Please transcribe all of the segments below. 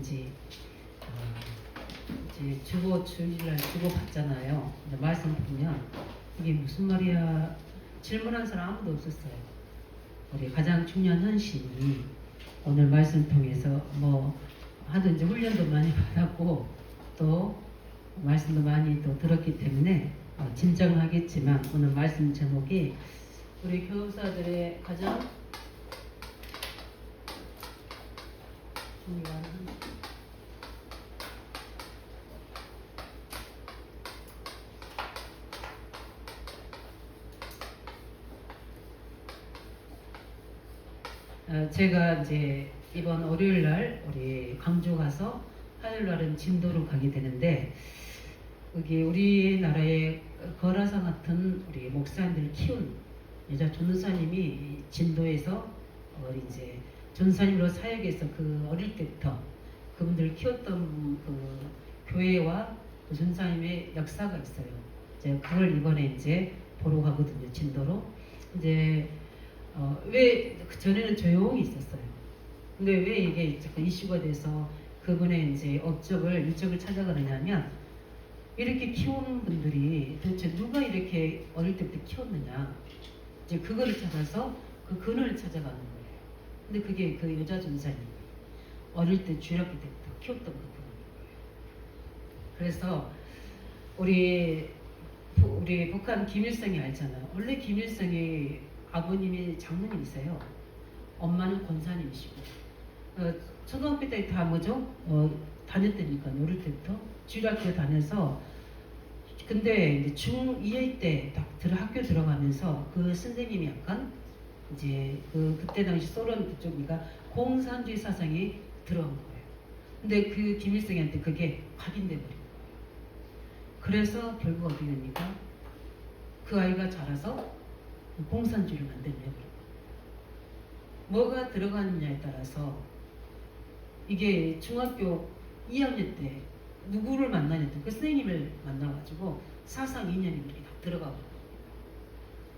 이제 주일날 주고 받잖아요. 말씀 보면 이게 무슨 말이야 질문한 사람 아무도 없었어요. 우리 가장 중요한 헌신이 오늘 말씀 통해서 뭐 하도 이제 훈련도 많이 받았고 또 말씀도 많이 또 들었기 때문에 진정하겠지만 오늘 말씀 제목이 우리 교사들의 가장 중요한 헌신. 제가 이제 이번 월요일 날 우리 광주 가서 화요일 날은 진도로 가게 되는데 여기 우리나라의 거라사 같은 우리 목사님들 키운 여자 전도사님이 진도에서 이제 전도사님으로 사역해서 그 어릴 때부터 그분들 키웠던 그 교회와 그 전도사님의 역사가 있어요. 제가 그걸 이번에 이제 보러 가거든요. 진도로. 이제 왜 전에는 조용히 있었어요. 근데 왜 이게 자꾸 이슈가 돼서 그분의 이제 일적을 찾아가느냐면 이렇게 키우는 분들이 도대체 누가 이렇게 어릴 때부터 키웠느냐 이제 그거를 찾아서 그 근원을 찾아가는 거예요. 근데 그게 그 여자 전사님 어릴 때 주일학교 때부터 키웠던 그 근원인 거예요. 그래서 우리 북한 김일성이 알잖아요. 원래 김일성이 아버님이 장모님이세요. 엄마는 권사님이시고 초등학교 때 다 뭐죠? 다녔다니까 어릴 때부터 주일학교 다녀서 근데 이제 중2일 때 딱 학교 들어가면서 그 선생님이 약간 이제 그때 당시 소련 그쪽이가 공산주의 사상이 들어온 거예요. 근데 그 김일성한테 그게 각인돼 버린 거예요. 그래서 결국 어떻게 됩니까? 그 아이가 자라서 공산주의를 만들어내버린 거예요. 뭐가 들어가느냐에 따라서 이게 중학교 2학년 때 누구를 만나냐 그 선생님을 만나가지고 사상 이념들이 다 들어가고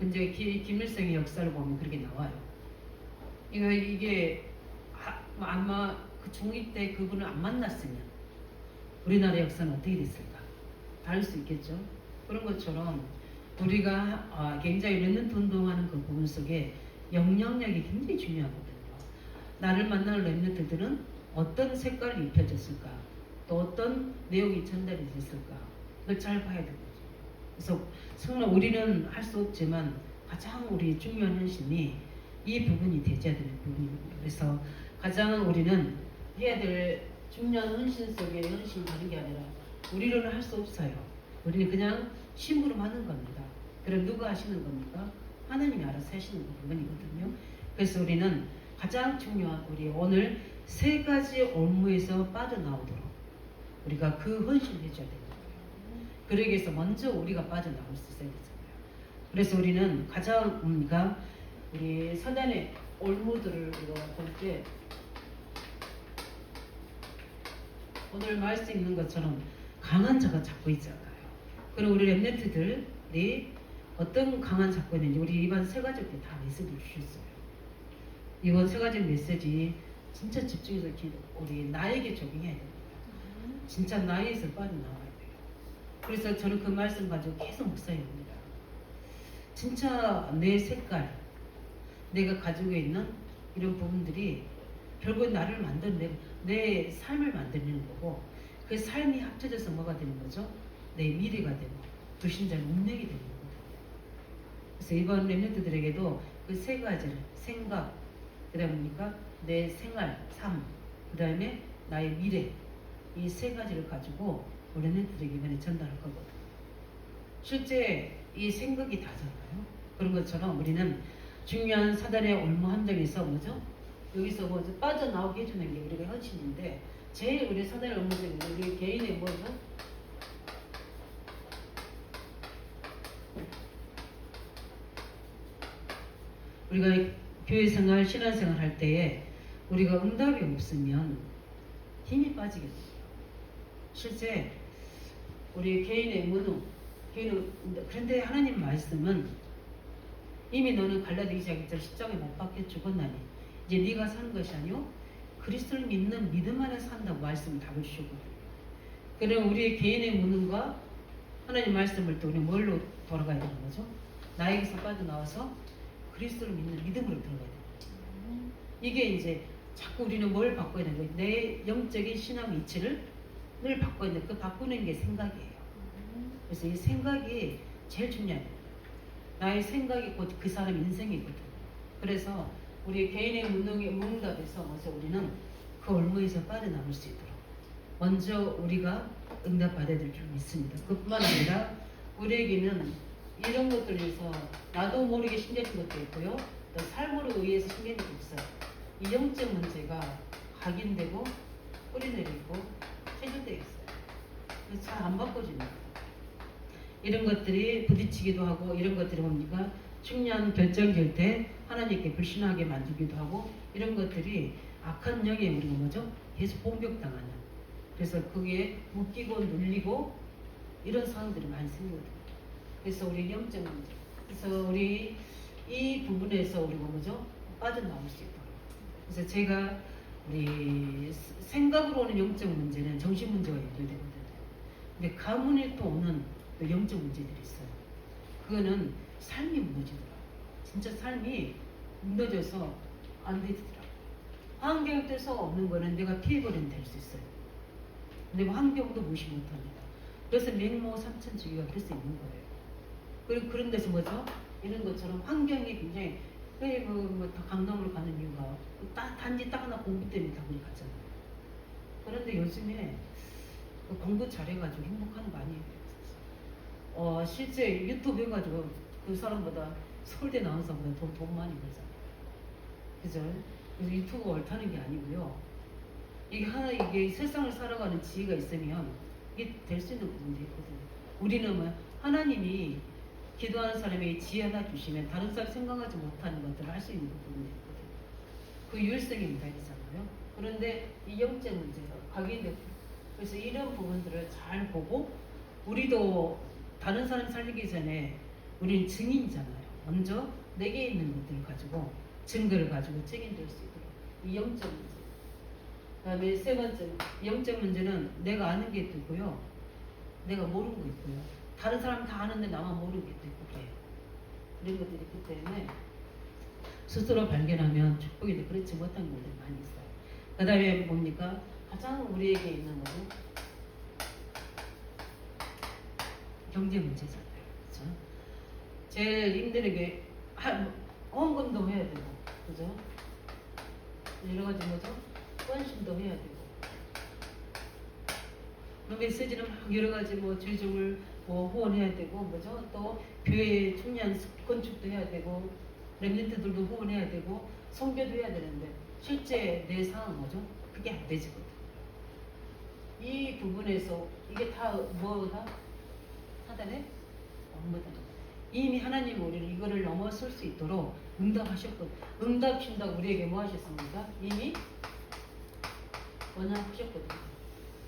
이제 김일성의 역사를 보면 그렇게 나와요. 이게 아마 그 중2 때 그분을 안 만났으면 우리나라 역사는 어떻게 됐을까? 알 수 있겠죠. 그런 것처럼 우리가 굉장히 랩런트 운동하는 그 부분 속에 영향력이 굉장히 중요하거든요. 나를 만나는 랩런트들은 어떤 색깔을 입혀졌을까? 또 어떤 내용이 전달이 됐을까? 그걸 잘 봐야 되는 거죠. 그래서 정말 우리는 할 수 없지만 가장 우리 중요한 헌신이 이 부분이 되어야 되는 부분입니다. 그래서 가장 우리는 해야 될 중요한 헌신 속에 헌신이 다른 게 아니라 우리로는 할 수 없어요. 우리는 그냥 심부름 하는 겁니다. 그럼 누가 하시는 겁니까? 하나님이 알아서 하시는 부분이거든요. 그래서 우리는 가장 중요한 우리 오늘 세 가지 올무에서 빠져나오도록 우리가 그 헌신을 해줘야 되는 거예요. 그러기 위해서 먼저 우리가 빠져나올 수 있어야 되잖아요. 그래서 우리는 가장 우리 서단의 올무들을 우리가 볼 때 오늘 말씀 있는 것처럼 강한 자가 잡고 있잖아요. 그럼 우리 랩런트들이 어떤 강한 잡고 있는지 우리 이번 세 가지 때 다 메시지 주셨어요. 이번 세 가지 메시지 진짜 집중해서 우리 나에게 적용해야 됩니다. 진짜 나에게서 빠져나와야 돼요. 그래서 저는 그 말씀 가지고 계속 묵상해봅니다. 진짜 내 색깔, 내가 가지고 있는 이런 부분들이 결국 나를 만드는 내 삶을 만드는 거고 그 삶이 합쳐져서 뭐가 되는 거죠? 내 미래가 되고 불신자의 운명이 되는 거거든요. 그래서 이번 랩런트들에게도 그 세 가지를 생각, 그 다음에 뭡니까? 내 생활, 삶, 그 다음에 나의 미래 이 세 가지를 가지고 우리 랩런트들에게 이번에 전달할 거거든요. 실제 이 생각이 다잖아요. 그런 것처럼 우리는 중요한 사단의 올무 함정에서 뭐죠? 여기서 뭐 빠져나오게 해주는 게 우리가 헌신인데 제일 우리 사단의 올무는 우리 개인의 뭐죠? 우리가 교회생활, 신앙생활 할 때에 우리가 응답이 없으면 힘이 빠지게 돼요. 실제 우리 개인의 무능, 그런데 하나님 말씀은 이미 너는 갈라디아 2장 10장에 못 박혀 죽었나니 이제 네가 사는 것이 아니오 그리스도를 믿는 믿음 안에 산다고 말씀을 답을 주셨거든요. 그럼 우리의 개인의 무능과 하나님 말씀을 또 우리 뭘로 돌아가야 되는 거죠? 나에게서 빠져나와서 그리스도를 믿는 믿음으로 들어가야 돼요. 이게 이제 자꾸 우리는 뭘 바꿔야 되는 거예요? 내 영적인 신앙 위치를 늘 바꿔야 되는 그 바꾸는 게 생각이에요. 그래서 이 생각이 제일 중요해요. 나의 생각이 곧 그 사람 인생이거든. 그래서 우리 개인의 문답에서 먼저 우리는 그 올무에서 빠져나올 수 있도록 먼저 우리가 응답받아야 될 줄 믿습니다. 그뿐만 아니라 우리에게는 이런 것들에서 나도 모르게 심겨진 것도 있고요. 또 삶으로 의해서 심겨진 것도 있어요. 이 영적 문제가 각인되고 뿌리내리고 체질되어 있어요. 잘 안 바꿔집니다. 이런 것들이 부딪히기도 하고 이런 것들이 뭡니까? 중요한 결정될 때 하나님께 불신하게 만들기도 하고 이런 것들이 악한 영에 우리가 뭐죠? 계속 공격당하는. 그래서 그게 묶이고 눌리고 이런 상황들이 많이 생기거든요. 그래서 우리 영적 문제. 그래서 우리 이 부분에서 우리가 뭐죠? 빠져나올 수 있도록. 그래서 제가 우리 생각으로 오는 영적 문제는 정신 문제가 연결되거든요. 근데 가문에 또 오는 또 영적 문제들이 있어요. 그거는 삶이 무너지더라고요. 진짜 삶이 무너져서 안 되더라고요. 환경 때서 없는 거는 내가 피해버리면 될 수 있어요. 근데 환경도 무시 못합니다. 그래서 맹모삼천주의가 될 수 있는 거예요. 그리고 그런 데서 뭐죠? 이런 것처럼 환경이 굉장히 다 강남으로 가는 이유가 단지 딱 하나 공부 때문에 다 우리 갔잖아요. 그런데 요즘에 공부 잘해가지고 행복한 거 아니에요. 실제 유튜브 해가지고 그 사람보다 서울대 나온 사람보다 돈 많이 벌잖아요. 그죠? 그래서 유튜브 옳다는 게 아니고요. 이게 세상을 살아가는 지혜가 있으면 이게 될 수 있는 부분도 있거든요. 우리는 뭐 하나님이 기도하는 사람에게 지혜 하나 주시면 다른 사람 생각하지 못하는 것들을 할 수 있는 부분이 있거든요. 그 유일성이 문제잖아요. 그런데 이 영적 문제가 각인되고 그래서 이런 부분들을 잘 보고 우리도 다른 사람 살리기 전에 우리는 증인이잖아요. 먼저 내게 있는 것들을 가지고 증거를 가지고 책임질 수 있도록 이 영적 문제. 그다음에 세 번째 영적 문제는 내가 아는 게 있고요, 내가 모르는 거 있고요. 다른 사람 다 아는데 나만 모르는 게 있고 그래요. 이런 것들이 있기 때문에 스스로 발견하면 축복인데 그렇지 못한 것들이 많이 있어요. 그다음에 뭡니까? 가장 우리에게 있는 것은 경제 문제잖아요. 그렇죠? 제일 힘든 게 헌금도 해야 되고, 그죠? 여러 가지 뭐죠? 헌신도 해야 되고. 메시지는 막 여러 가지 뭐 죄종을 후원해야 되고, 뭐죠? 또 교회 청년 건축도 해야 되고, 렘넌트들도 후원해야 되고, 선교도 해야 되는데 실제 내 상황은 뭐죠? 그게 안 되지거든. 이 부분에서 이게 다 뭐다? 하단에 업무다. 이미 하나님 우리를 이거를 넘어설 수 있도록 응답하셨거든. 응답 주신다고 우리에게 뭐 하셨습니까? 이미 원하셨거든요.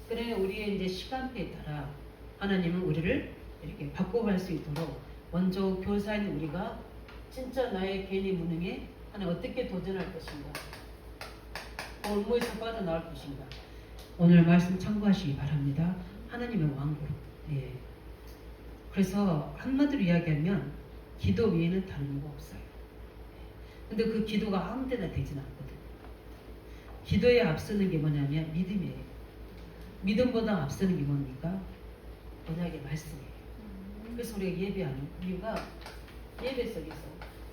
그래 우리의 이제 시간표에 따라 하나님은 우리를 이렇게 바꿔갈 수 있도록 먼저 교사인 우리가 진짜 나의 개인의 무능에 하나님 어떻게 도전할 것인가, 올무에서 빠져나올 것인가. 오늘 말씀 참고하시기 바랍니다. 하나님의 왕국. 예. 그래서 한마디로 이야기하면 기도 위에는 다른 이유가 없어요. 근데 그 기도가 아무 데나 되지는 않거든요. 기도에 앞서는 게 뭐냐면 믿음이에요. 믿음보다 앞서는 게 뭡니까? 언약의 말씀이에요. 그래서 우리가 예배하는 이유가 예배 속에서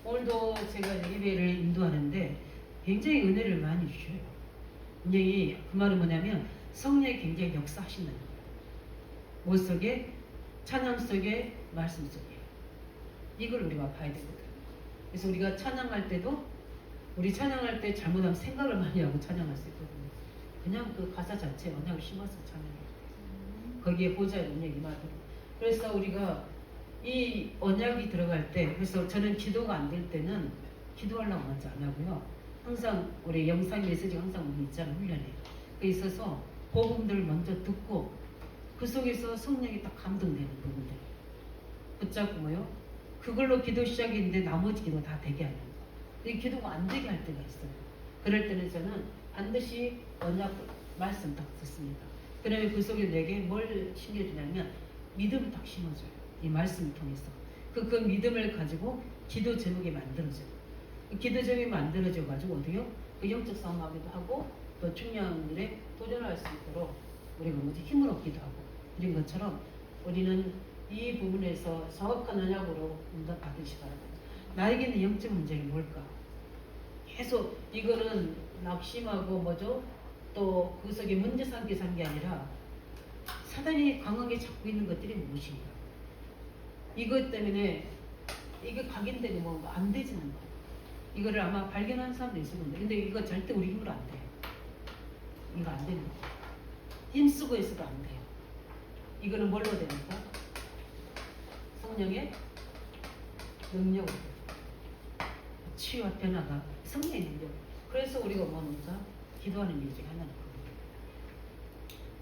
오늘도 제가 예배를 인도하는데 굉장히 은혜를 많이 주셔요. 굉장히 그 말은 뭐냐면 성령이 굉장히 역사하신다는 거예요. 뭐 속에? 찬양 속에, 말씀 속에. 이걸 우리가 봐야 되거든요. 그래서 우리가 찬양할 때도 우리 찬양할 때 잘못하면 생각을 많이 하고 찬양할 수 있거든요. 그냥 그 가사 자체에 언약을 심어서 찬양해요. 거기에 보좌의 언약이 임하도록. 그래서 우리가 이 언약이 들어갈 때, 그래서 저는 기도가 안 될 때는 기도하려고 먼저 안 하고요. 항상 우리 영상 메시지 항상 우리 있잖아요. 훈련에. 그 있어서 복음들을 먼저 듣고 그 속에서 성령이 딱 감동되는 부분들 붙잡고 뭐요? 그걸로 기도 시작인데 나머지 기도 다 되게 하는 거. 이 기도가 안 되게 할 때가 있어요. 그럴 때는 저는 반드시 언약 말씀 딱 듣습니다. 그러면 그 속에 내게 뭘 심겨주냐면 믿음을 딱 심어줘요. 이 말씀을 통해서. 그 믿음을 가지고 기도 제목이 만들어져요. 그 기도 제목이 만들어져 가지고 어디요? 그 영적 싸움하기도 하고 또 중요한 일에 도전할 수 있도록 우리가 힘을 얻기도 하고 이런 것처럼 우리는 이 부분에서 정확한 언약으로 응답 받으시 바랍니다. 나에게는 영적 문제가 뭘까? 계속 이거는 낙심하고 뭐죠? 또 그 속에 문제 삼기 산 게 아니라 사단이 강하게 잡고 있는 것들이 무엇인가? 이것 때문에 이게 각인되고 뭐 안 되지는 거예요. 이거를 아마 발견한 사람도 있을 건데, 근데 이거 절대 우리 힘으로 안 돼요. 이거 안 됩니다. 힘쓰고 있어도 안 돼요. 이거는 뭘로 됩니까? 성령의 능력으로. 치유와 변화가 성령의 능력. 그래서 우리가 뭡니까? 기도하는 이유 중에 하나는 그거예요.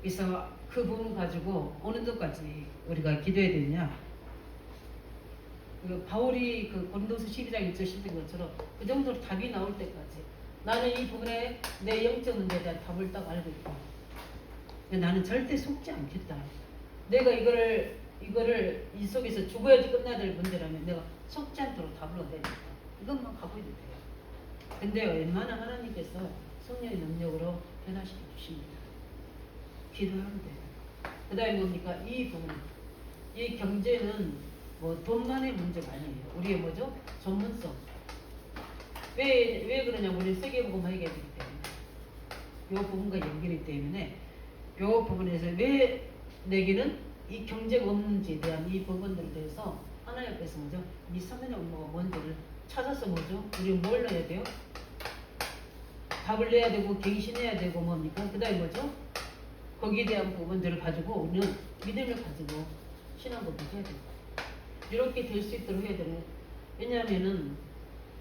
그래서 그 부분 가지고 어느 정도까지 우리가 기도해야 되느냐? 그 바울이 그 고린도서 12장 1절 10절 것처럼 그 정도로 답이 나올 때까지 나는 이 부분에 내 영적 문제에 대한 답을 딱 알고 있다. 나는 절대 속지 않겠다. 내가 이거를 이 속에서 죽어야지 끝나야 될 문제라면 내가 속지 않도록 답을 얻어야겠다. 이것만 갖고 있는 거예요. 근데 웬만한 하나님께서 성령의 능력으로 변화시켜 주십니다. 기도하면 돼요. 그 다음에 뭡니까? 이 부분, 이 경제는 뭐 돈만의 문제가 아니에요. 우리의 뭐죠? 전문성. 왜 그러냐면 우리 세계복음 회계이기 때문에 이 부분과 연결이 때문에 이 부분에서 왜 내게는 이 경제가 없는지에 대한 이 부분들에 대해서 하나님 앞에서 뭐죠? 이 성령의 업무가 뭔지를 찾아서 뭐죠? 우리는 뭘 넣어야 돼요? 답을 내야 되고 갱신해야 되고 뭡니까? 그 다음에 뭐죠? 거기에 대한 부분들을 가지고 우리는 믿음을 가지고 신앙고백을 해야 돼요. 이렇게 될 수 있도록 해야 되는. 왜냐하면은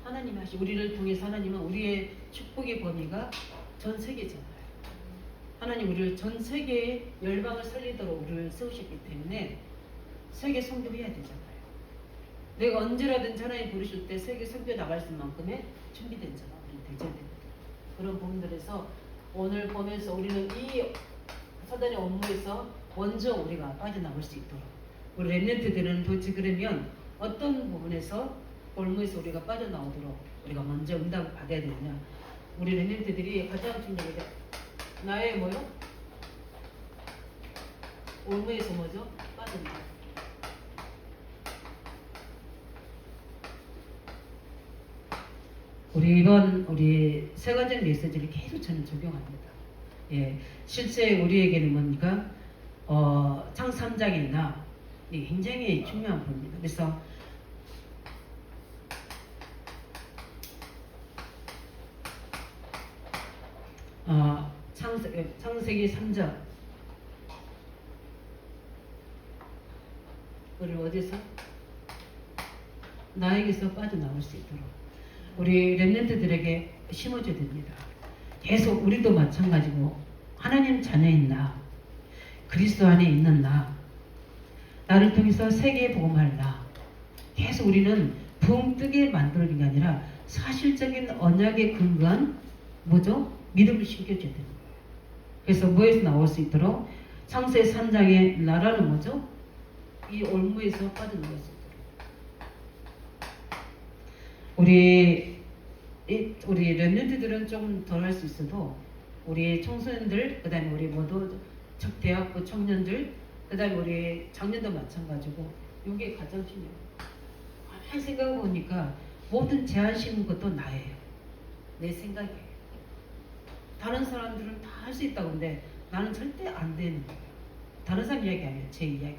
하나님이 우리를 통해서 하나님은 우리의 축복의 범위가 전 세계잖아요. 하나님 우리를 전 세계의 열방을 살리도록 우리를 세우셨기 때문에 세계 선교해야 되잖아요. 내가 언제라든지 하나님 부르실 때 세계 선교 나갈 수 만큼의 준비된 자가 우리 되져야 됩니다. 그런 부분들에서 오늘 보면서 우리는 이 사단의 업무에서 먼저 우리가 빠져나올 수 있도록 우리 렘넌트들은 도대체 그러면 어떤 부분에서 올무에서 우리가 빠져나오도록 우리가 먼저 응답을 받아야 되느냐? 우리 렘넌트들이 가장 중요한 게 나의 뭐요? 올무에서 뭐죠? 빠져나와. 우리 세관적 메시지를 계속 저는 적용합니다. 예, 실제 우리에게는 뭡니까? 창세 3장이나 굉장히 중요한 부분입니다. 그래서 창세기 3장 그를 어디서? 나에게서 빠져나올 수 있도록 우리 렘넌트들에게 심어줘야 됩니다. 계속 우리도 마찬가지고 하나님 자녀인 나, 그리스도 안에 있는 나를 통해서 세계에 복음할 나, 계속 우리는 붕 뜨게 만들어진 게 아니라 사실적인 언약에 근거한 뭐죠? 믿음을 심겨줘야 되는 거예요. 그래서 뭐에서 나올 수 있도록 창세 3장의 나라는 뭐죠? 이 올무에서 빠져나올 수 있도록 우리 렘넌트들은 좀 덜 할 수 있어도 우리 청소년들, 그 다음에 우리 모두 대학부 청년들, 그 다음에 우리 장년도 마찬가지고 이게 가장 중요해요. 가만히 생각해 보니까 모든 제한 심은 것도 나예요. 내 생각이에요. 다른 사람들은 다 할 수 있다고 하는데 나는 절대 안 되는 거예요. 다른 사람 이야기 아니에요. 제 이야기예요.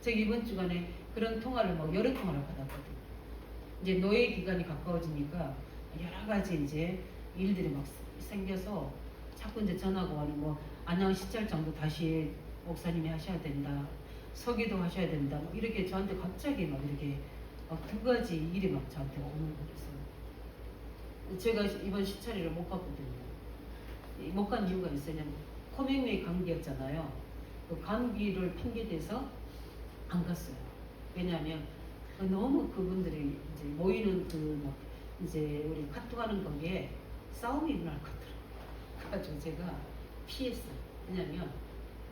제가 이번 주간에 그런 통화를 여러 통화를 받았거든요. 이제 노예 기간이 가까워지니까 여러 가지 이제 일들이 막 생겨서 자꾸 이제 전화가 와는 안양 시찰장도 다시 목사님이 하셔야 된다. 서기도 하셔야 된다. 이렇게 저한테 갑자기 이렇게 두 가지 일이 저한테 오는 거라서 제가 이번 시찰회를 못 갔거든요. 못 간 이유가 있었냐면 코맹맹 감기였잖아요. 그 감기를 핑계대서 안 갔어요. 왜냐하면 너무 그분들이 이제 모이는 이제 우리 카톡하는 거기에 싸움이 일어날 것 같더라고요. 같아가지고 제가 피했어요. 왜냐면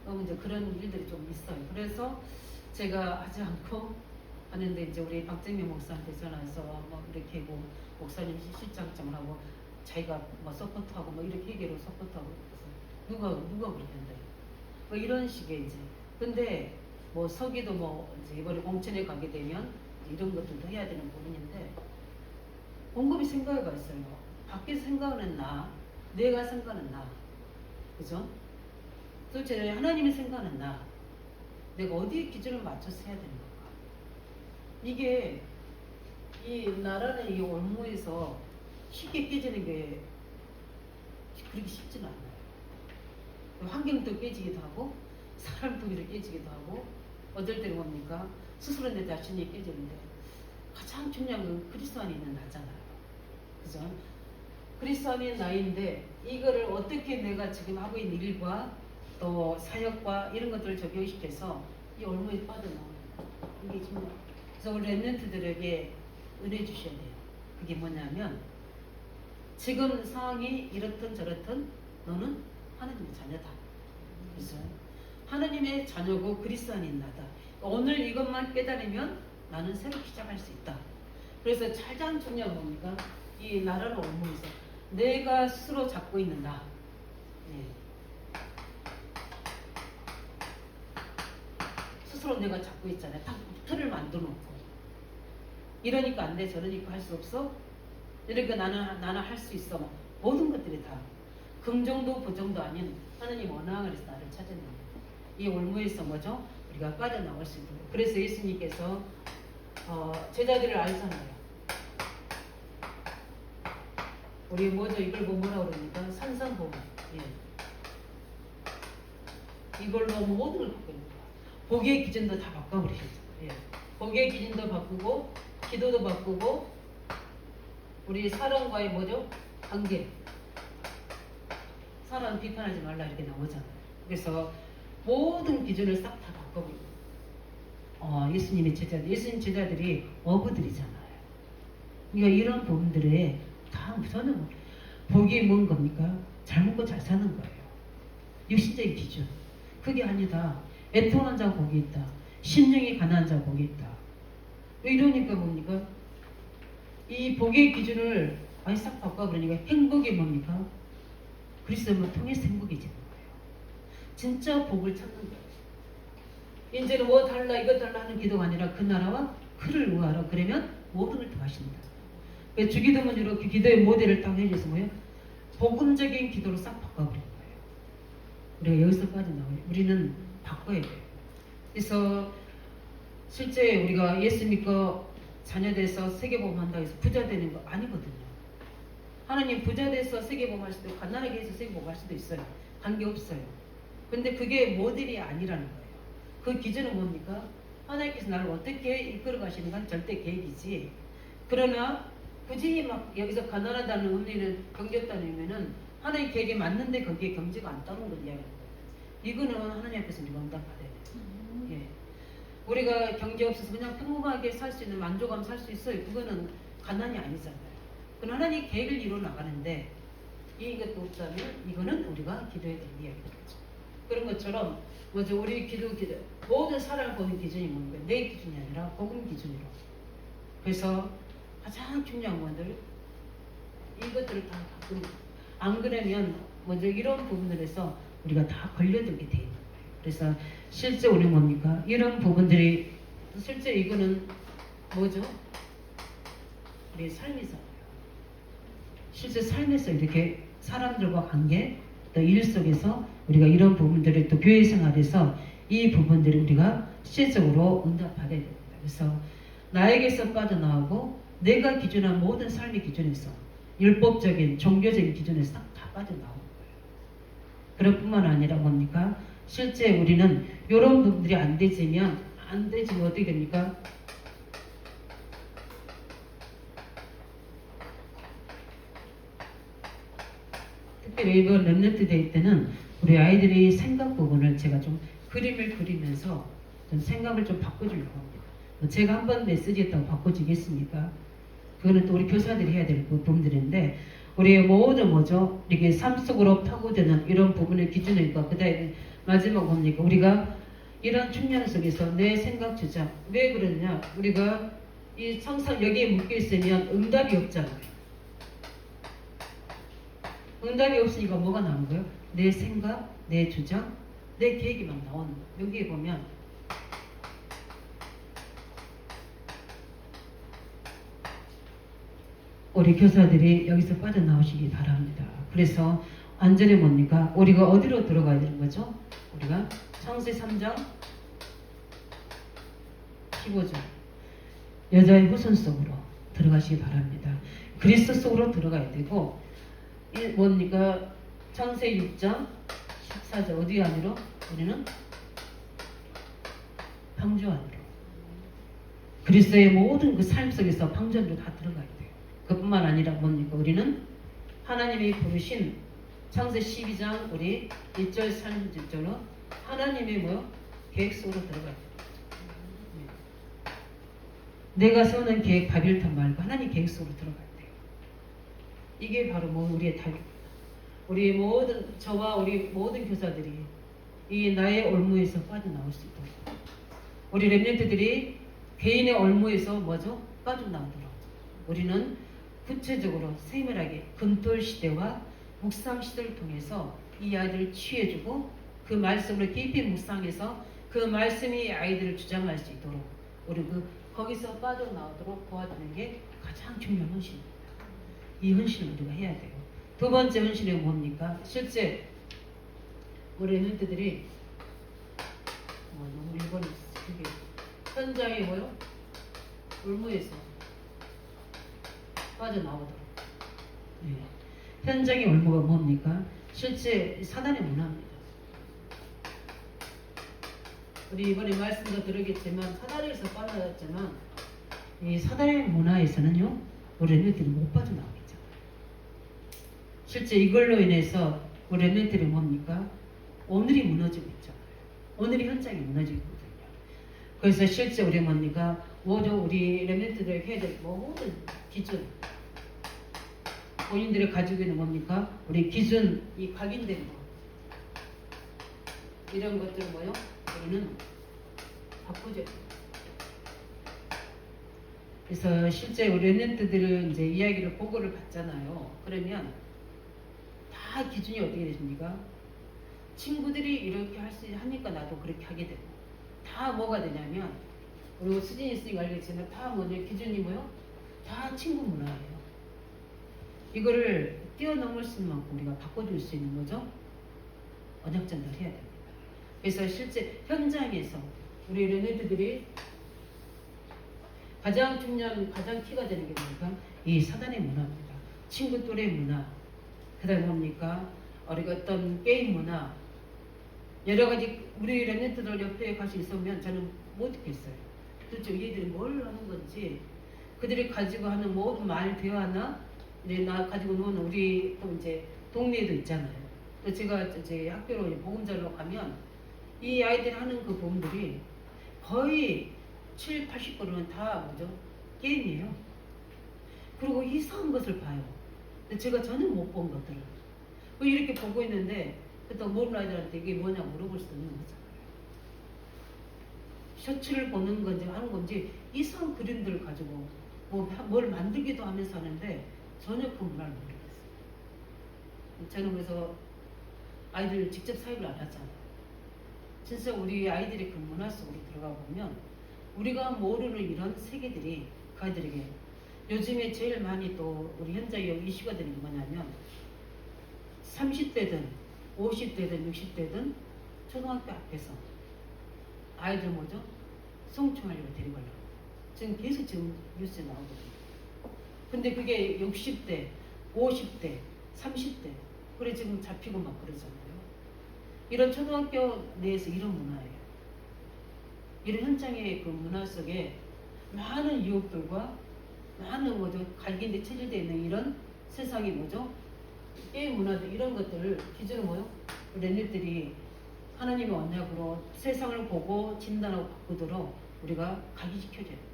너무 이제 그런 일들이 좀 있어요. 그래서 제가 하지 않고 하는데 이제 우리 박재명 목사한테 전화해서 뭐 이렇게 뭐 목사님 실장점을 하고 자기가 뭐 서포트하고 뭐 이렇게 얘기로 서포트하고 그래서 누가 그렇게 한다 뭐 이런 식의 이제 근데 뭐 서기도 뭐 이제 이번에 공천에 가게 되면 이런 것들도 해야 되는 부분인데 곰곰이 생각해가 있어요. 밖에서 생각은 나, 내가 생각은 나, 그죠? 도대체 하나님의 생각은 나, 내가 어디에 기준을 맞춰서 해야 되는 걸까? 이게 이 나라는 이 올무에서 쉽게 깨지는 게 그렇게 쉽지는 않아요. 환경도 깨지기도 하고 사람도 깨지기도 하고 어떨 때는 뭡니까? 스스로 내 자신이 깨지는데 가장 중요한 건 그리스도 안에 있는 나잖아요. 그죠? 그리스도 안에 있는 나인데 이거를 어떻게 내가 지금 하고 있는 일과 또 사역과 이런 것들을 적용시켜서 이 올무에 빠져나오는 이게 중요해요. 그래서 우리 랩런트들에게 은혜 주셔야 돼요. 그게 뭐냐면 지금 상황이 이렇든 저렇든 너는 하나님의 자녀다. 그래서 하나님의 자녀고 그리스도 안에 있는 나다. 오늘 이것만 깨달으면 나는 새롭게 시작할 수 있다. 그래서 가장 중요한 건 뭡니까? 이 나라를 올무에서 내가 스스로 잡고 있는 나. 네. 스스로 내가 잡고 있잖아요. 딱 틀을 만들어 놓고. 이러니까 안 돼, 저러니까 할 수 없어. 이러니까 나는 할 수 있어. 모든 것들이 다 긍정도 부정도 아닌 하나님 원앙을 해서 나를 찾아내는 이 올무에서 뭐죠? 우리가 빠져나올 수 있도록. 그래서 예수님께서 제자들을 알잖아요. 우리 뭐죠? 이걸 뭐라고 그러니까 산상보험. 예. 이걸로 모든 걸 바꾸는 거야. 복의 기준도 다 바꿔버리셨죠. 예. 복의 기준도 바꾸고 기도도 바꾸고 우리 사람과의 뭐죠? 관계. 사람 비판하지 말라 이렇게 나오잖아요. 그래서 모든 기준을 싹 다 바꿔버리고 예수님의 제자들, 예수님 제자들이 어부들이잖아요. 그러니까 이런 부분들에 다 저는 복이 뭔 겁니까? 잘 먹고 잘 사는 거예요. 육신적인 기준. 그게 아니다. 애통한 자 복이 있다. 심령이 가난한 자 복이 있다. 이러니까 뭡니까? 이 복의 기준을 많이 싹 바꿔버리니까 행복이 뭡니까? 그리스도를 통해서 행복해지는 거예요. 진짜 복을 찾는 거예요. 이제는 뭐 달라 이거 달라 하는 기도가 아니라 그 나라와 그를 구하라. 그러면 모든 걸 더하신다. 주기도문 이렇게 기도의 모델을 딱 해줘서 뭐예요? 복음적인 기도로 싹 바꿔버린 거예요. 우리가 여기서 빠져나와요. 우리는 바꿔야 돼요. 그래서 실제 우리가 예수 믿고 자녀돼서 세계복음 한다고 해서 부자 되는 거 아니거든요. 하나님 부자 돼서 세계복음 할 수도 있고 가난하게 해서 세계복음 할 수도 있어요. 관계없어요. 근데 그게 모델이 아니라는 거예요. 그 기준은 뭡니까? 하나님께서 나를 어떻게 이끌어 가시는 건 절대 계획이지. 그러나 굳이 막 여기서 가난하다는 의미는 경제없다는 의미는 하나님 계획에 맞는데 거기에 경제가 안 따르는 걸 이야기하는 거예요. 이거는 하나님 앞에서 우리가 응답받아야 돼요. 예. 우리가 경제 없어서 그냥 평범하게 살 수 있는 만족감 살 수 있어요. 그거는 가난이 아니잖아요. 그건 하나님 계획을 이루어 나가는데 이것도 없다면 이거는 우리가 기도해야 될 이야기겠죠. 그런 것처럼 먼저 우리 기도 모든 사람을 보는 기준이 뭔가 내 기준이 아니라 복음 기준으로. 그래서 가장 중요한 것들 이것들을 다 바꾸는 거예요. 안 그러면 먼저 이런 부분들에서 우리가 다 걸려들게 돼 있는 거예요. 그래서 실제 우리 뭡니까? 이런 부분들이 실제 이거는 뭐죠? 우리 삶이잖아요. 실제 삶에서 이렇게 사람들과 관계 또 일 속에서 우리가 이런 부분들을 또 교회 생활에서 이 부분들을 우리가 실제적으로 응답받아야 됩니다. 그래서 나에게서 빠져나오고 내가 기준한 모든 삶의 기준에서 율법적인 종교적인 기준에서 다 빠져나오는 거예요. 그럴 뿐만 아니라 뭡니까? 실제 우리는 이런 부분들이 안 되지면 어떻게 됩니까? 특별히 이번 랩런트 데이 때는 우리 아이들이 생각 부분을 제가 좀 그림을 그리면서 좀 생각을 좀 바꿔주려고 합니다. 제가 한번 메시지 했다고 바꿔주겠습니까? 그거는 또 우리 교사들이 해야 될 부분들인데 우리의 모든 뭐죠? 이게 삶 속으로 파고드는 이런 부분의 기준이니까 그 다음에 마지막 뭡니까? 우리가 이런 측면 속에서 내 생각 주장 왜 그러냐? 우리가 이 항상 여기에 묶여 있으면 응답이 없잖아요. 응답이 없으니까 뭐가 나오는 거예요? 내 생각, 내 주장, 내 계획이 막 나오는 거예요. 여기에 보면 우리 교사들이 여기서 빠져나오시기 바랍니다. 그래서 완전히 뭡니까? 우리가 어디로 들어가야 되는 거죠? 우리가 창세기 3장 15절 여자의 후손 속으로 들어가시기 바랍니다. 그리스도 속으로 들어가야 되고 뭡니까? 창세기 6장 14절 어디 안으로? 우리는 방주 안으로 그리스도의 모든 그 삶 속에서 방전으로 다 들어가야 돼요. 그뿐만 아니라 뭡니까? 우리는 하나님이 부르신 창세 12장 우리 1절 3절로 하나님의 뭐요? 계획 속으로 들어가야 돼요. 내가 세우는 계획 바빌탑 말고 하나님 계획 속으로 들어가야 돼요. 이게 바로 뭐 우리의 타격입니다. 우리 모든 저와 우리 모든 교사들이 이 나의 올무에서 빠져나올 수 있도록 우리 렘넌트들이 개인의 올무에서 뭐죠? 빠져나오도록 우리는 구체적으로 세밀하게 금토 시대와 묵상 시대를 통해서 이 아이들을 치유해주고 그 말씀으로 깊이 묵상해서 그 말씀이 아이들을 주장할 수 있도록 우리 거기서 빠져나오도록 도와주는 게 가장 중요한 헌신입니다. 이 헌신을 우리가 해야 돼요. 두 번째 헌신은 뭡니까? 실제 우리 렘넌트들이 너무 일본이 이게 현장에 뭐요? 올무에서 빠져나오도록. 네. 현장의 올무가 뭡니까? 실제 사단의 문화입니다. 우리 이번에 말씀도 들었겠지만 사단에서 빠져나왔지만 이 사단의 문화에서는요 우리 렘넌트들이 못 빠져나오겠죠. 실제 이걸로 인해서 우리 렘넌트들이 뭡니까? 오늘이 무너지고 있잖아요. 오늘이 현장이 무너지고 있거든요. 그래서 실제 우리 뭡니까? 모두 우리 렘넌트들 해야 될 모든 기준 본인들이 가지고 있는 뭡니까? 우리 기준, 이 각인된 거 이런 것들 뭐요? 우리는 바꾸죠. 그래서 실제 우리 렘넌트들은 이제 이야기를 보고를 받잖아요. 그러면 다 기준이 어떻게 되십니까? 친구들이 이렇게 할 수 하니까 나도 그렇게 하게 되고 다 뭐가 되냐면 우리 수진이 있으니까 알겠지만 다 뭐냐 기준이 뭐요? 다 친구 문화예요. 이거를 뛰어넘을 수 있는 만큼 우리가 바꿔줄 수 있는 거죠. 언약 전달해야 됩니다. 그래서 실제 현장에서 우리 렘넌트들이 가장 중요한 가장 키가 되는 게 뭡니까? 이 사단의 문화입니다. 친구 또래 문화, 그다음에 뭡니까? 우리가 어떤 게임 문화, 여러 가지 우리 렘넌트들 옆에 같이 있으면 저는 못 듣겠어요. 도대체 얘들이 뭘 하는 건지, 그들이 가지고 하는 모든 말 대화나 나 가지고 노는 우리 또 이제 동네에도 있잖아요. 또 제가 이제 학교로 이제 보금자리로 가면 이 아이들이 하는 그 부분들이 거의 7, 80%는 다 뭐죠? 게임이에요. 그리고 이상한 것을 봐요. 근데 제가 전혀 못 본 것들을. 이렇게 보고 있는데 또 모르는 아이들한테 이게 뭐냐 물어볼 수도 있는 거잖아요. 셔츠를 보는 건지 하는 건지 이상한 그림들을 가지고 뭘 만들기도 하면서 하는데 전혀 그 문화를 모르겠어요. 저는 그래서 아이들 직접 사육을 안 하잖아요. 진짜 우리 아이들이 그 문화 속으로 들어가 보면 우리가 모르는 이런 세계들이 그 아이들에게 요즘에 제일 많이 또 우리 현장에 이슈가 되는 게 뭐냐면 30대든 50대든 60대든 초등학교 앞에서 아이들 뭐죠? 성추하려고 데리고 가려고 지금 계속 지금 뉴스에 나오거든요. 근데 그게 60대, 50대, 30대 그래 지금 잡히고 막 그러잖아요. 이런 초등학교 내에서 이런 문화예요. 이런 현장의 그 문화 속에 많은 유혹들과 많은 뭐죠 갈긴데 체질되어 있는 이런 세상이 뭐죠 게임 문화들 이런 것들을 기준으로 뭐요 렘넌트들이 하나님의 언약으로 세상을 보고 진단하고 바꾸도록 우리가 각인시켜줘야 됩니다.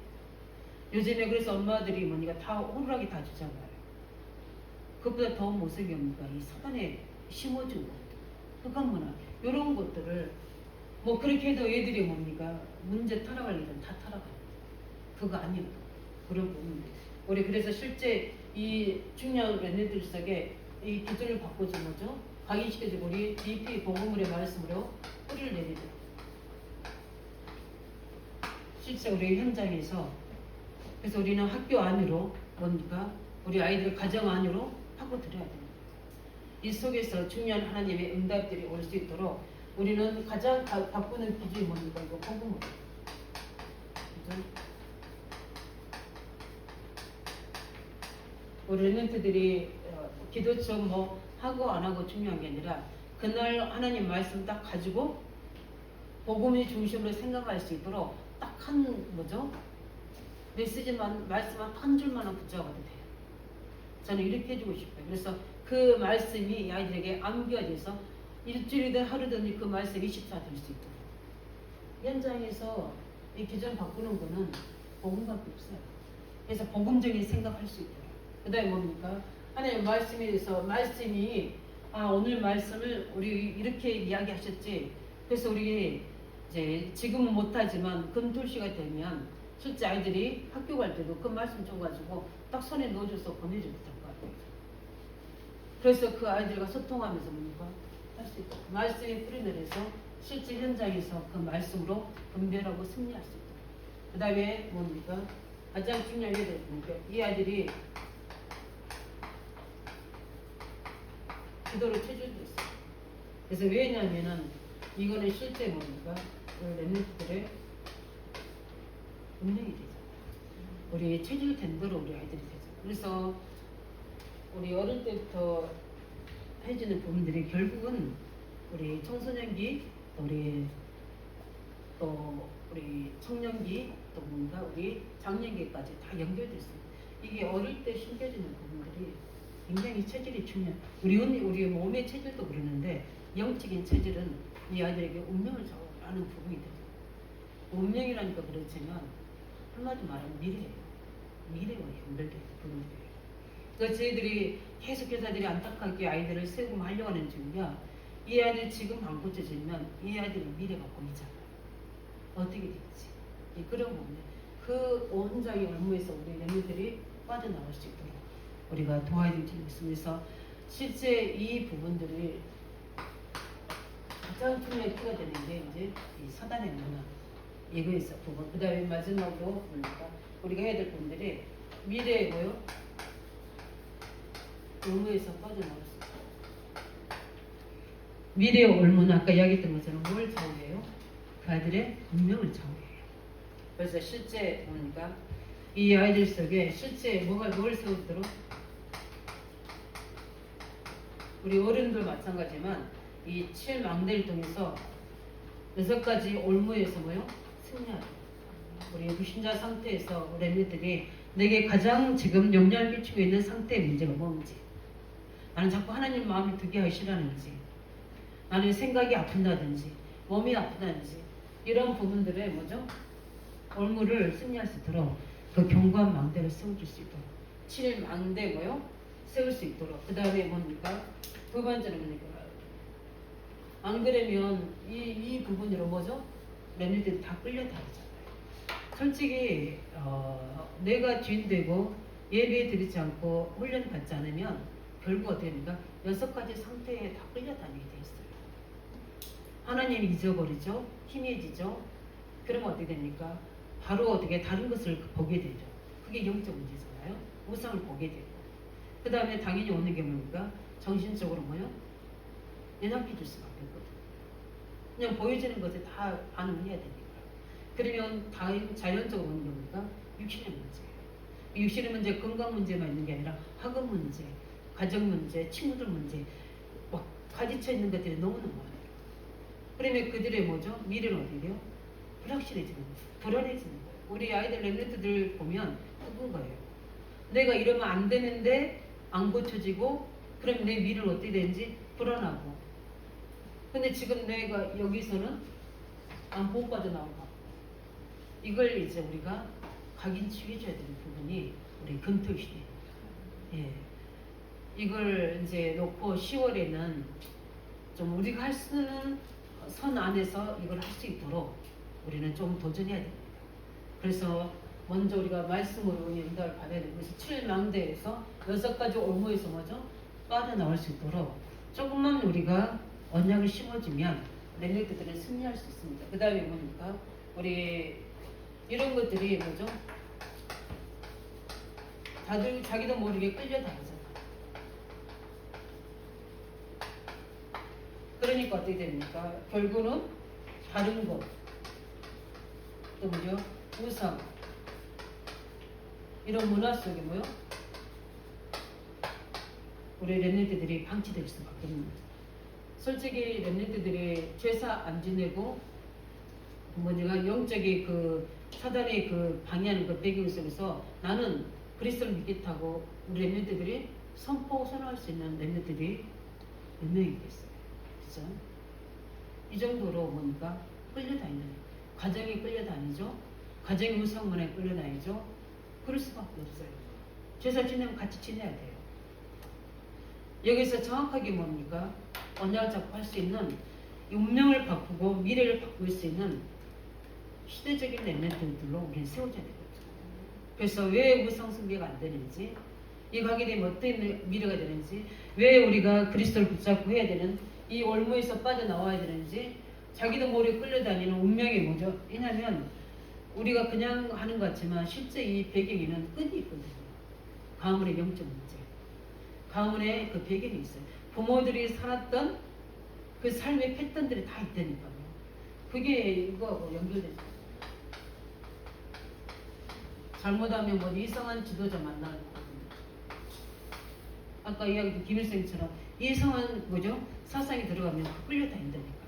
요즘에 그래서 엄마들이 뭐니까 다 호루라기 다 주잖아요. 그것보다 더 못생긴 게 뭡니까? 이 사단에 심어준 것. 흑암 문화. 이런 것들을 뭐 그렇게 해도 애들이 뭡니까? 문제 타락할 일은 다 타락해요. 그거 아니에요. 그런 부분. 우리 그래서 실제 이 중요한 애들 속에 이 기준을 바꿔준 거죠. 각인시켜주고 우리 BP 복음물의 말씀으로 뿌리를 내리죠. 실제 우리 현장에서 그래서 우리는 학교 안으로 뭡니까? 우리 아이들 가정 안으로 파고들여야 됩니다. 이 속에서 중요한 하나님의 응답들이 올 수 있도록 우리는 가장 바꾸는 기준이 뭡니까? 이거 복음을. 그죠? 우리 랩런트들이 기도처럼 뭐 하고 안 하고 중요한 게 아니라 그날 하나님 말씀 딱 가지고 복음의 중심으로 생각할 수 있도록 딱 한 뭐죠? 메시지만 말씀만 한 줄만은 붙잡아도 돼요. 저는 이렇게 해주고 싶어요. 그래서 그 말씀이 아이들에게 암기어져서 일주일이든 하루든 그 말씀이 24 될 수 있도록 현장에서 이 기준 바꾸는 거는 복음밖에 없어요. 그래서 복음적인 생각할 수 있도록 그 다음에 뭡니까? 하나님 말씀에 대해서 말씀이 오늘 말씀을 우리 이렇게 이야기하셨지. 그래서 우리 이제 지금은 못하지만 금토시가 되면 실제 아이들이 학교 갈 때도 그 말씀 줘가지고 딱 손에 넣어줘서 보내줘도 될 것 같아요. 그래서 그 아이들과 소통하면서 뭡니까? 할 수 있다. 말씀이 뿌리내려서 실제 현장에서 그 말씀으로 분별하고 승리할 수 있다. 그 다음에 뭡니까? 가장 중요한 게 뭡니까? 이 아이들이 기도를 체질됐어요. 그래서 왜냐하면은 이거는 실제 뭡니까? 랩런트들의 운명이 되잖아요. 우리 체질된 대로 우리 아이들이 되잖아요. 그래서 우리 어릴 때부터 해주는 부분들이 결국은 우리 청소년기, 우리 청년기, 또 뭔가 우리 장년기까지 다 연결돼 있어요. 이게 어릴 때 심겨지는 부분들이 굉장히 체질이 중요해요. 우리 몸의 체질도 그러는데 영적인 체질은 이 아이들에게 운명을 좌우하는 부분이 되죠. 운명이라니까 그렇지만 한마디 말하면 미래예요. 미래와 연결되어 있는 부분들이에요. 그러니까 저희들이 계속해서 아이들이 안타깝게 아이들을 세우고 하려고 하는 중이야. 이 아이들 지금 안 고쳐지면 이 아이들의 미래가 보이잖아요. 어떻게 될지. 그런 부분에 그 원장의 업무에서 우리 랩런트들이 빠져나갈 수 있도록 우리가 도와드릴 수 있으면서 실제 이 부분들이 가장 중요한 키가 되는 게 이제 이 사단의 문화 이거에서 부분. 그 다음에 마지막으로 보니까 우리가 해야 될 부분들이 미래에 뭐요? 의무에서 빠져나갈 수 있어요. 미래의 올무는 아까 이야기했던 것처럼 뭘 좌우해요? 그 아이들의 운명을 좌우해요. 그래서 실제 보니까 이 아이들 속에 실제 뭘 세우도록 우리 어른들 마찬가지지만 이 7망대를 통해서 6가지 올무에서 뭐요? 승리하죠. 우리 불신자 상태에서 랩런트들이 내게 가장 지금 영향을 끼치고 있는 상태의 문제가 뭔지, 나는 자꾸 하나님 마음이 두게 하기 싫어하는지, 나는 생각이 아픈다든지 몸이 아프다든지 이런 부분들의 뭐죠? 올무를 승리할 수 있도록 그 견고한 망대를 세워줄 수 있도록 7망대 뭐요? 세울 수 있도록. 그 다음에 뭡니까? 두 번째는 뭡니까? 안 그러면 이 부분으로 뭐죠? 랩런트들이 다 끌려다니잖아요. 솔직히 내가 주인되고 예배 드리지 않고 훈련 받지 않으면 결국 어떻게 됩니까? 6가지 상태에 다 끌려다니게 돼 있어요. 하나님 잊어버리죠. 희미해지죠. 그러면 어떻게 됩니까? 바로 어떻게 다른 것을 보게 되죠. 그게 영적 문제잖아요. 우상을 보게 되고. 그 다음에 당연히 오는 게 뭡니까? 정신적으로 뭐요? 연약해 줄 수밖에 없거든요. 그냥 보여지는 것에 다 반응을 해야 되니까. 그러면 자연적으로 오는 게 뭡니까? 육신의 문제예요. 육신의 문제, 건강 문제만 있는 게 아니라 학업 문제, 가정 문제, 친구들 문제, 막 가지쳐 있는 것들이 너무너무 많아요. 그러면 그들의 뭐죠? 미래는 어떻게 돼요? 불확실해지는 거예요. 불안해지는 거예요. 우리 아이들 랩런트들 보면 그건 거예요. 내가 이러면 안 되는데 안 고쳐지고 그럼 내 미래는 어떻게 되는지 불안하고. 근데 지금 내가 여기서는 안 못 빠져나오고. 이걸 이제 우리가 각인치해줘야 되는 부분이 우리 금토시대예요. 예. 이걸 이제 놓고 10월에는 좀 우리가 할 수 있는 선 안에서 이걸 할 수 있도록 우리는 좀 도전해야 됩니다. 그래서 먼저 우리가 말씀으로 인도를 받아야 되고, 그래서 7망대에서 6가지 올무에서 뭐죠? 빠져나올 수 있도록 조금만 우리가 언약을 심어주면 렘넌트들은 승리할 수 있습니다. 그 다음에 뭡니까? 우리 이런 것들이 뭐죠? 다들 자기도 모르게 끌려다니잖아. 그러니까 어떻게 됩니까? 결국은 다른 것, 또 뭐죠? 우상, 이런 문화 속에 뭐요? 우리 렘넌트들이 방치될 수밖에 없는 거죠. 솔직히 렘넌트들이 제사 안 지내고 뭐냐가 영적인 그 사단의 그 방해하는 그 배경 속에서 나는 그리스도를 믿겠다고 우리 렘넌트들이 선포할 수 있는 렘넌트들이 몇 명이겠어요. 그죠? 이 정도로 뭡니까? 끌려다니는, 가정에 끌려다니죠. 가정의 우상문화에 끌려다니죠. 그럴 수밖에 없어요. 제사 지내면 같이 지내야 돼요. 여기서 정확하게 뭡니까? 언약을 잡고 할 수 있는, 운명을 바꾸고 미래를 바꿀 수 있는 시대적인 렘넌트들로 우리는 세워져야 되거든요. 그래서 왜 우상 숭배가 안 되는지, 이거 하게 되면 어떤 미래가 되는지, 왜 우리가 그리스도를 붙잡고 해야 되는 이 올무에서 빠져나와야 되는지, 자기도 모르게 끌려다니는 운명이 뭐죠? 왜냐하면 우리가 그냥 하는 것 같지만 실제 이 배경에는 끈이 있거든요. 가문의 영적 문제, 가문의 그 배경이 있어요. 부모들이 살았던 그 삶의 패턴들이 다 있다니까요. 그게 이거하고 연결되죠. 잘못하면 뭐 이상한 지도자 만나는 거거든요. 아까 이야기했던 김일성처럼 이상한 뭐죠? 사상이 들어가면 끌려다닌다니까.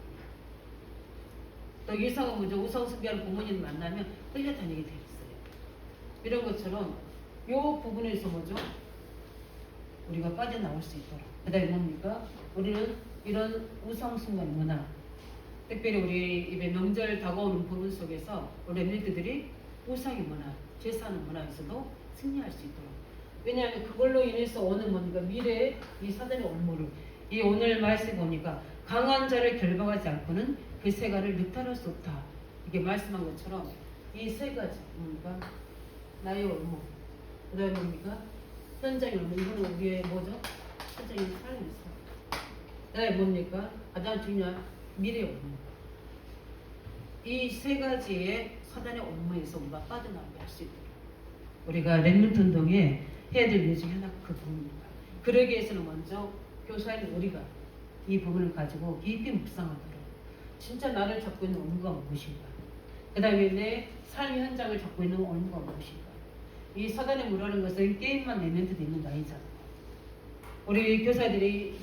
또 이상한 뭐죠? 우상 숭배하는 부모님 만나면 끌려다니게 돼 있어요. 이런 것처럼 요 부분에서 뭐죠? 우리가 빠져나올 수 있도록. 그 다음에 뭡니까? 우리는 이런 우상 숭배 문화, 특별히 우리 입에 명절 다가오는 부분 속에서 우리 렘넌트들이 우상의 문화, 제사하는 문화에서도 승리할 수 있도록. 왜냐하면 그걸로 인해서 오는 뭡니까? 미래의 이 사단의 올무를, 이 오늘 말씀 보니까 강한 자를 결박하지 않고는 그 세가를 늑탈할 수 없다. 이게 말씀한 것처럼 이 세 가지 뭡니까? 나의 올무, 그 다음에 뭡니까? 현장의 올무, 이거는 우리의 뭐죠? 현장의 삶이 있어. 그 다음에 뭡니까? 가장 중요한 미래의 올무. 이 세 가지의 사단의 올무에서 우리가 빠져나오게 할 수 있도록 우리가 렘넌트 운동에 해야 될 일 중에 하나가 그 부분입니다. 그러기 위해서는 먼저 교사인 우리가 이 부분을 가지고 깊이 묵상하도록, 진짜 나를 잡고 있는 올무가 무엇인가, 그 다음에 내 삶의 현장을 잡고 있는 올무가 무엇인가. 이 사단의 무라는 것은 게임만 렘넌트도 있는 거 아니잖아요. 우리 교사들이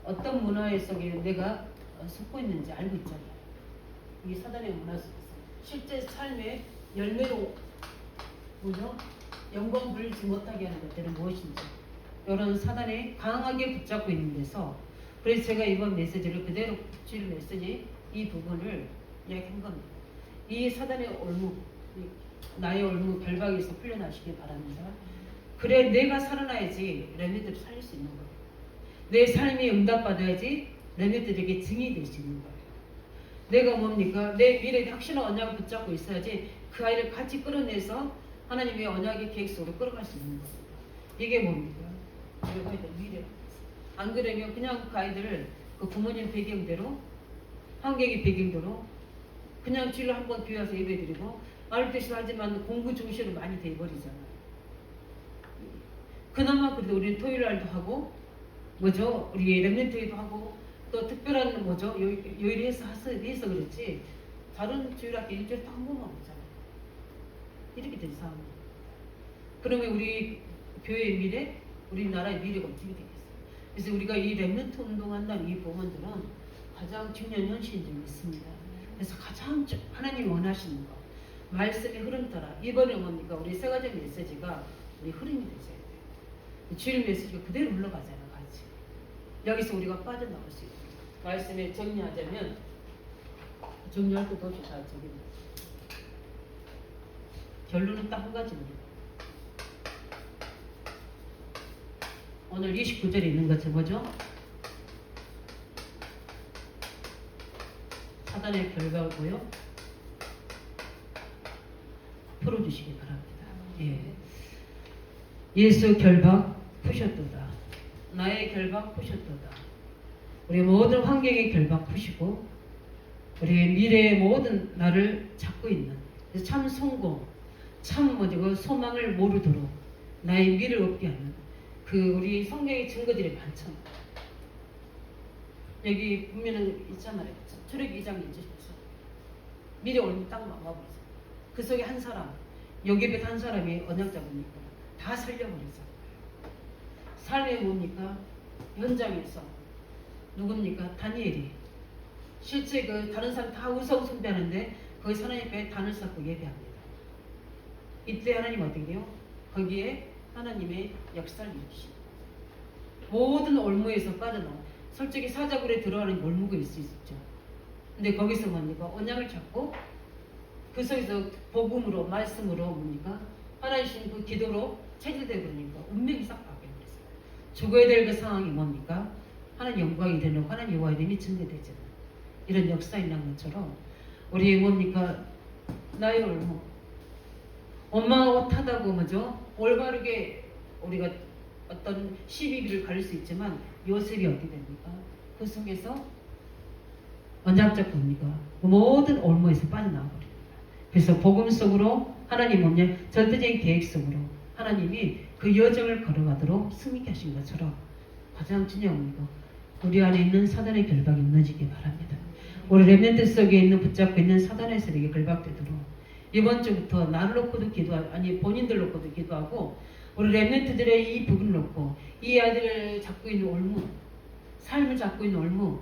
어떤 문화 속에 내가 속고 있는지 알고 있잖아요. 이 사단의 문화 속에서 실제 삶의 열매로 뭐죠? 영광 불리지 못하게 하는 것들은 무엇인지, 이런 사단에 강하게 붙잡고 있는 데서, 그래서 제가 이번 메시지를 그대로 주일 메시지 이 부분을 이야기한 겁니다. 이 사단의 올무, 나의 올무 결박에서 풀려나시길 바랍니다. 그래 내가 살아나야지 렘넌트를 살릴 수 있는 거예요. 내 삶이 응답받아야지 렘넌트들에게 증이 될 수 있는 거예요. 내가 뭡니까? 내 미래에 확실한 언약을 붙잡고 있어야지 그 아이를 같이 끌어내서 하나님의 언약의 계획 속으로 끌어갈 수 있는 거예요. 이게 뭡니까? 그리고 이제 미래. 안 그러면 그냥 그 아이들을 그 부모님 배경대로, 환경의 배경대로 그냥 주일에 한번 교회 와서 예배드리고 말을 대신 하지만 공부 중심으로 많이 돼버리잖아요. 그나마 그래도 우리는 토요일날도 하고 뭐죠? 우리 렘넌트회도 하고 또 특별한 뭐죠? 요일을 해서 그렇지 다른 주일학교 일주일에 딱 한 번만 오잖아요. 이렇게 된 상황입니다. 그러면 우리 교회의 미래, 우리나라의 미래가 어떻게 되겠어요? 그래서 우리가 이 렘넌트 운동한다는 이 부분들은 가장 중요한 현실인 줄 믿습니다. 그래서 가장 하나님이 원하시는 거, 말씀의 흐름 따라. 이번에 뭡니까? 우리 세 가지 메시지가 우리 흐름이 되셔야 돼요. 주일 메시지가 그대로 흘러가잖아요. 같이. 여기서 우리가 빠져나올 수 있어요. 말씀에 정리하자면, 정리할 것도 없이 다 저기 결론은 딱 한 가지입니다. 오늘 29절에 있는 것을 뭐죠? 사단의 결박이고요. 풀어주시기 바랍니다. 예. 예수 결박 푸셨도다. 나의 결박 푸셨도다. 우리 모든 환경의 결박 푸시고 우리 미래의 모든 나를 잡고 있는 참 성공, 참 그 소망을 모르도록 나의 미래를 없게 하는 그 우리 성경의 증거들이 많잖아요. 여기 보면은 있잖아요. 출애굽기 2장 1절에서 미래 올면 딱 막아버리죠. 그 속에 한 사람, 요괴벳 한 사람이 언약 잡으니까 다 살려버리죠. 삶이 뭡니까? 현장에서 누굽니까? 다니엘이 실제 그 다른 사람 다 우성숭배하는데 거기 하나님 앞에 단을 쌓고 예배합니다. 이때 하나님 어떻게 해요? 거기에 하나님의 역사를 일으키십니다. 모든 올무에서 빠져나와. 솔직히 사자굴에 들어가는 올무가 있을 수 있죠. 근데 거기서 뭡니까? 언약을 잡고 그 속에서 복음으로 말씀으로 뭡니까? 하나님 그 기도로 체질되고 그러니까 운명이 싹 바뀌어버렸어요. 죽어야 될 그 상황이 뭡니까? 하나님 영광이 되는 하나님 여호와의 이름이 증거되잖아요. 이런 역사 있는 것처럼 우리 뭡니까? 나의 올무 엄마가 못하다고 뭐죠? 올바르게 우리가 어떤 시비를 가릴 수 있지만 요셉이 어떻게 됩니까? 그 속에서 언약적 뭡니까? 모든 올무에서 빠져나와버립니다. 그래서 복음 속으로 하나님 뭐냐? 절대적인 계획 속으로 하나님이 그 여정을 걸어가도록 승리케 하신 것처럼 가장 중요한 거 우리 안에 있는 사단의 결박이 무너지기 바랍니다. 우리 렘넌트 속에 있는 붙잡고 있는 사단의 세력이 결박되도록 이번 주부터 나를 놓고도 아니 본인들 놓고도 기도하고 우리 렘넌트들의 이 부분을 놓고 이 아이들을 잡고 있는 올무, 삶을 잡고 있는 올무,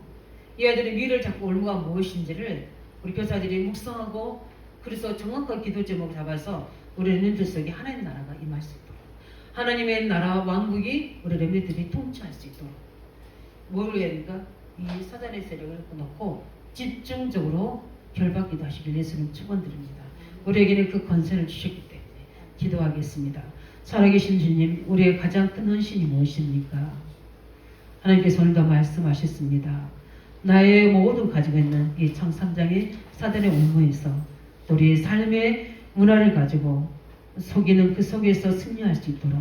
이 아이들의 미래를 잡고 올무가 무엇인지를 우리 교사들이 묵상하고 그래서 정확한 기도 제목을 잡아서 우리 렘넌트 속에 하나님의 나라가 임할 수 있도록 하나님의 나라 왕국이 우리 렘넌트들이 통치할 수 있도록 뭘 해야 됩니까? 이 사단의 세력을 놓고 집중적으로 결박기도 하시길 예수님 축원드립니다. 우리에게는 그 권세를 주셨기 때문에 기도하겠습니다. 살아계신 주님, 우리의 가장 큰 헌신이 무엇입니까? 하나님께서 오늘도 말씀하셨습니다. 나의 모든 가지고 있는 이 창 3장의 사단의 올무에서 우리의 삶의 문화를 가지고 속이는 그 속에서 승리할 수 있도록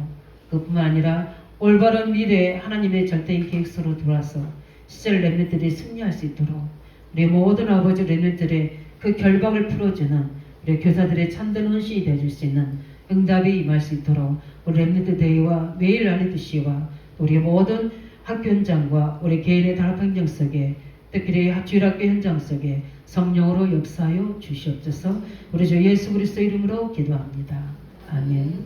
그뿐만 아니라 올바른 미래에 하나님의 절대인 계획서로 돌아서 시절 렘넌트들이 승리할 수 있도록 우리 모든 아버지 렘넌트들의 그 결박을 풀어주는 우리 교사들의 참된 헌신이 되어줄 수 있는 응답이 임할 수 있도록 우리 렘넌트 대회와 매일 안의 뜻이와 우리 모든 학교 현장과 우리 개인의 단합 행정 속에 특별히 주일학교 현장 속에 성령으로 역사하여 주시옵소서. 우리 주 예수 그리스도 이름으로 기도합니다. 아멘.